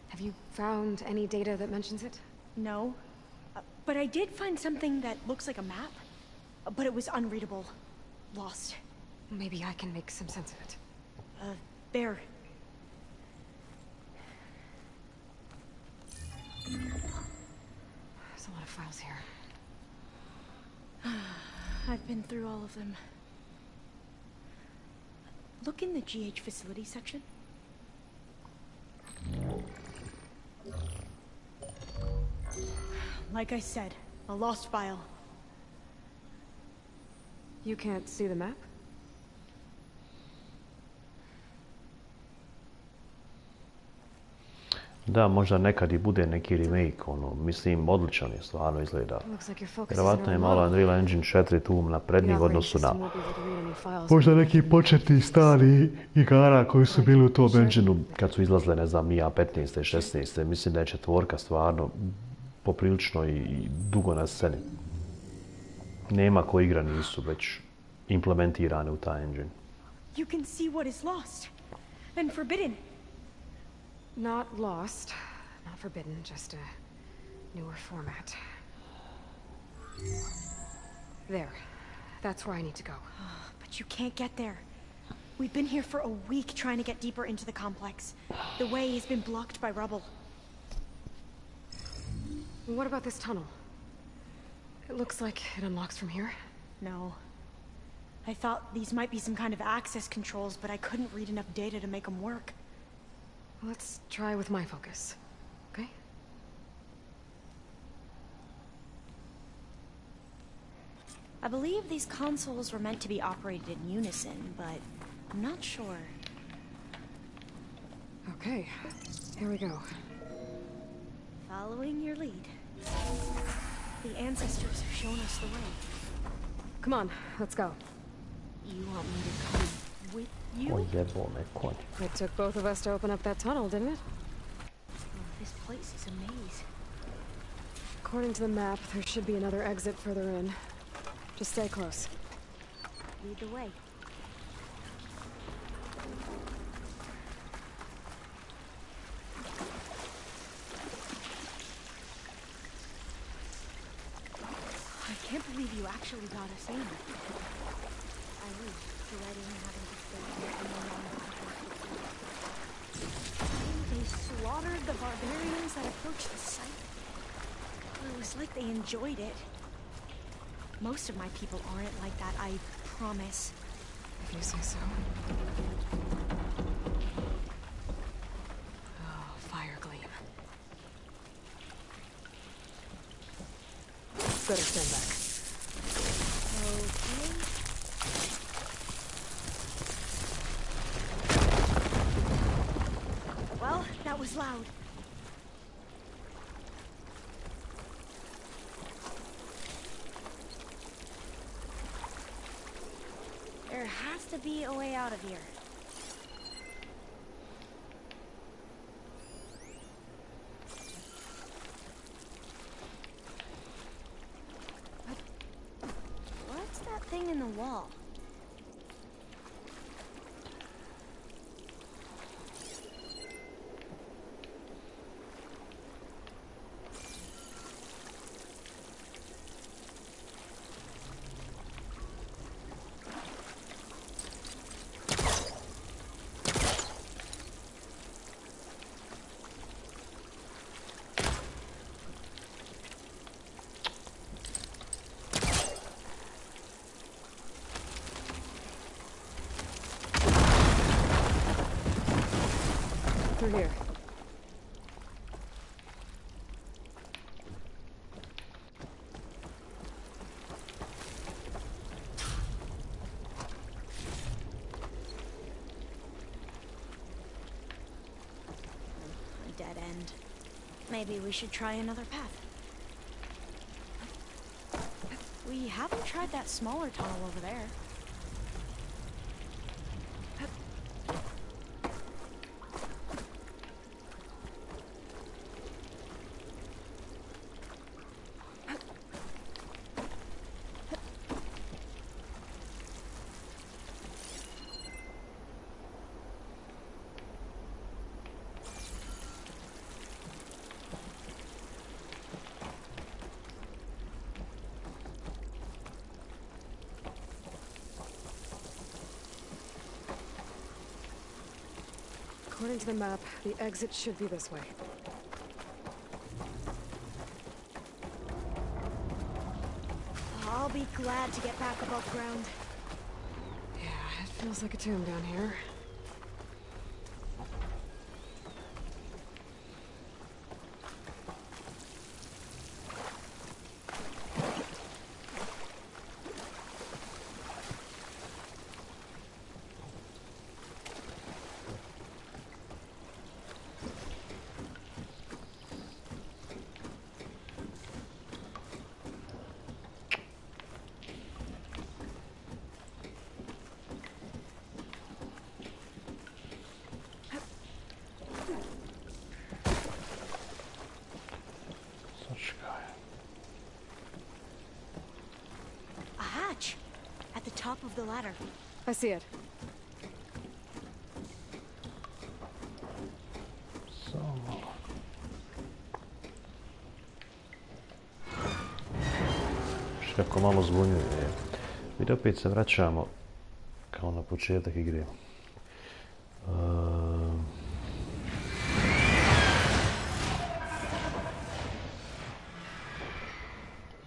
Speaker 2: Have you found any data that mentions it?
Speaker 9: No. But I did find something that looks like a map. But it was unreadable. Lost.
Speaker 2: Maybe I can make some sense of it.
Speaker 9: There.
Speaker 2: There's a lot of files here.
Speaker 9: I've been through all of them. Look in the GH facility section. Like I said, a lost file.
Speaker 2: You can't see the map?
Speaker 1: Da, možda nekad i bude neki remake, mislim, odličan je, stvarno izgleda. Vjerovatno je malo Unreal Engine 4 tu napredniji u odnosu na možda neki početni stari igara koji su bili u tom engine-u kad su izlazile, ne znam, EP10 i 16. Mislim da je četvorka stvarno poprilično i dugo na sceni. Nema koji igra nisu već implementirane u taj engine.
Speaker 9: You can see what is lost and forbidden.
Speaker 2: Not lost, not forbidden, just a newer format. There. That's where I need to go.
Speaker 9: But you can't get there. We've been here for a week trying to get deeper into the complex. The way has been blocked by rubble.
Speaker 2: What about this tunnel? It looks like it unlocks from here.
Speaker 9: No. I thought these might be some kind of access controls, but I couldn't read enough data to make them work.
Speaker 2: Let's try with my focus, okay?
Speaker 9: I believe these consoles were meant to be operated in unison, but I'm not sure.
Speaker 2: Okay, here we go.
Speaker 9: Following your lead. The ancestors have shown us the way.
Speaker 2: Come on, let's go.
Speaker 9: You want me to come with you?
Speaker 2: It took both of us to open up that tunnel, didn't it?
Speaker 9: Oh, this place is a maze.
Speaker 2: According to the map, there should be another exit further in. Just stay close.
Speaker 9: Lead the way. I can't believe you actually got us in. I would, dreading having to stay here any longer. They slaughtered the barbarians that approached the site. It was like they enjoyed it. Most of my people aren't like that, I promise.
Speaker 2: If you say so. Oh, fire gleam. Better stand back.
Speaker 9: Okay. Well, that was loud. There has to be a way out of here. What's that thing in the wall?
Speaker 2: Through here.
Speaker 9: A dead end. Maybe we should try another path. We haven't tried that smaller tunnel over there.
Speaker 2: According to the map, the exit should be this way.
Speaker 9: I'll be glad to get back above ground.
Speaker 2: Yeah, it feels like a tomb down here.
Speaker 9: A hatch! At the top of the ladder.
Speaker 2: I see it.
Speaker 1: Kako malo zbunjuje. I opet se vraćamo kao na početak igre.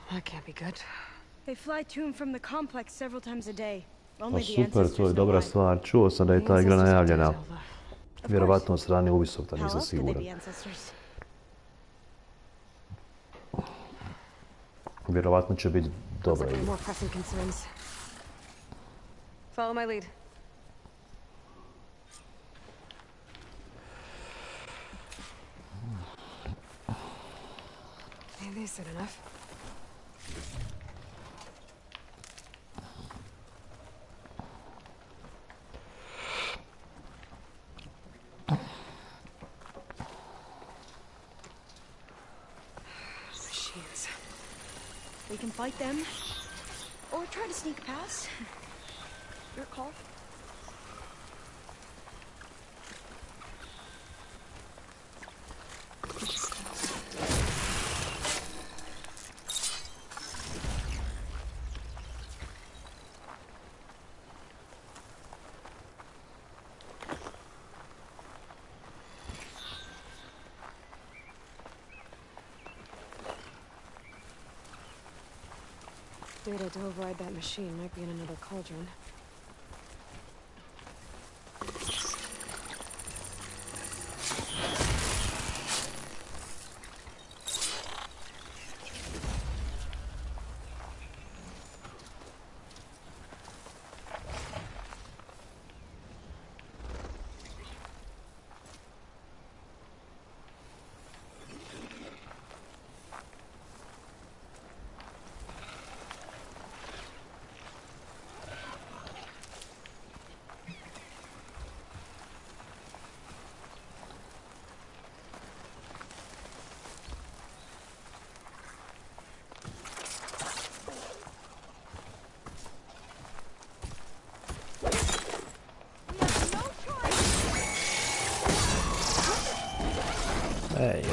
Speaker 2: That can't be good.
Speaker 9: They fly to and from the complex several times a day.
Speaker 1: Pa
Speaker 9: Only the
Speaker 1: super, to je
Speaker 9: ancestors know
Speaker 1: dobra
Speaker 9: why.
Speaker 1: stvar. Čuo sam da je ta igra najavljena. Vjerovatno od strane Ubisofta,
Speaker 9: How
Speaker 1: nisam
Speaker 9: else could they
Speaker 1: siguran.
Speaker 9: be ancestors?
Speaker 1: Vjerovatno će biti dobra igra.
Speaker 2: More pressing concerns. Follow my lead. Maybe they said enough. Machines.
Speaker 9: We can fight them, or try to sneak past. Your call.
Speaker 2: Data to override that machine might be in another cauldron.
Speaker 1: Ej.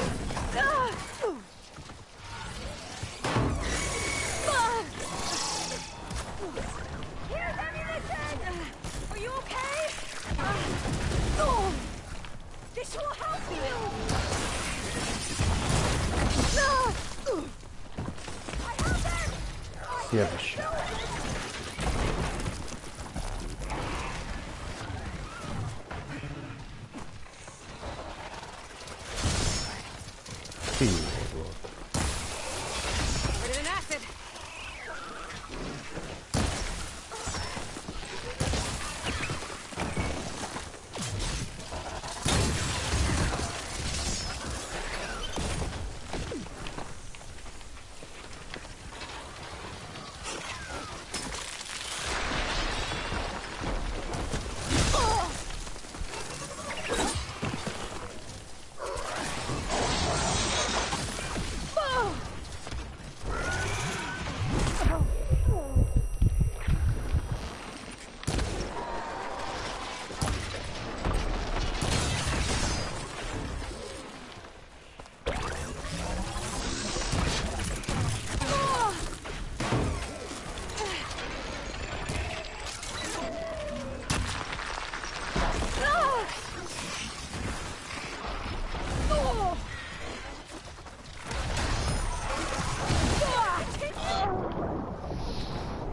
Speaker 9: Here's ammunition! Are you okay? This will help you! I have it!
Speaker 1: Sjebiš.
Speaker 2: Put it in acid.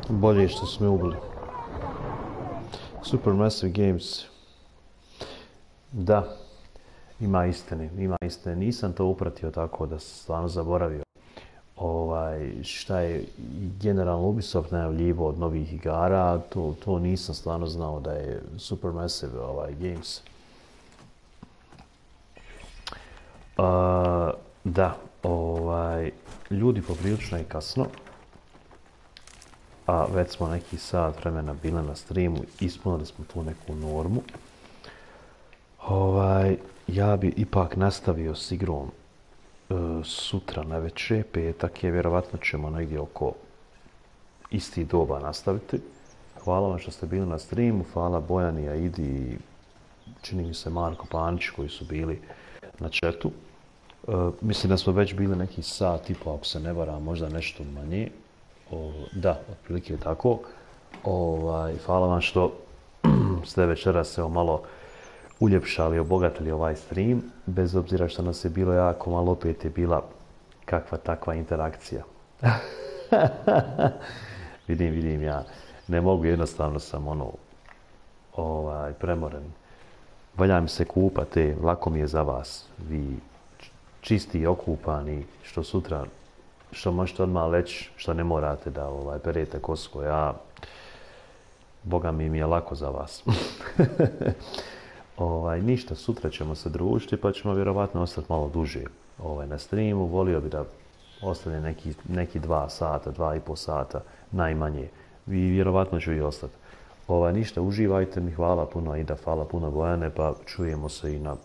Speaker 1: Bolje što su me ubili. Supermassive Games. Da, ima istine. Nisam to upratio tako da sam stvarno zaboravio. Šta je generalno Ubisoft najavljivao od novih igara, to nisam stvarno znao da je Supermassive Games. Da, ljudi poprilično je kasno. A već smo neki sat vremena bili na streamu, ispunili smo tu neku normu. Ja bi ipak nastavio s igrom sutra na večer, petak je, vjerovatno ćemo negdje oko isti doba nastaviti. Hvala vam što ste bili na streamu, hvala Bojani, Aidi i čini mi se Marko Panić koji su bili na chatu. Mislim da smo već bili neki sat i po, ako se ne varam, možda nešto manje. Da, otprilike tako. Hvala vam što ste večeras malo uljepšali, obogatili ovaj stream. Bez obzira što nas je bilo jako malo, opet je bila kakva takva interakcija. Vidim ja. Ne mogu, jednostavno sam premoren. Valja mi se kupati, lako mi je za vas. Vi čisti i okupani, što sutra, što možete odmah leći, što ne morate da perete kosko. Boga mi je lako za vas. Ništa, sutra ćemo se družiti pa ćemo vjerovatno ostati malo duže na streamu. Volio bi da ostane neki 2 sata, 2,5 sata najmanje. Vjerovatno ću i ostati. Ništa, uživajte mi, hvala puno Ida, hvala puno Bojane, pa čujemo se i na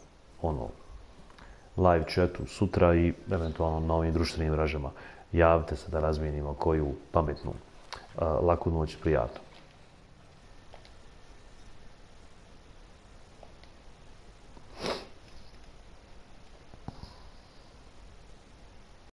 Speaker 1: live chatu sutra i eventualno na ovim društvenim mrežama. Javite se da razmijenimo koju pametnu. Laku noć, prijatno.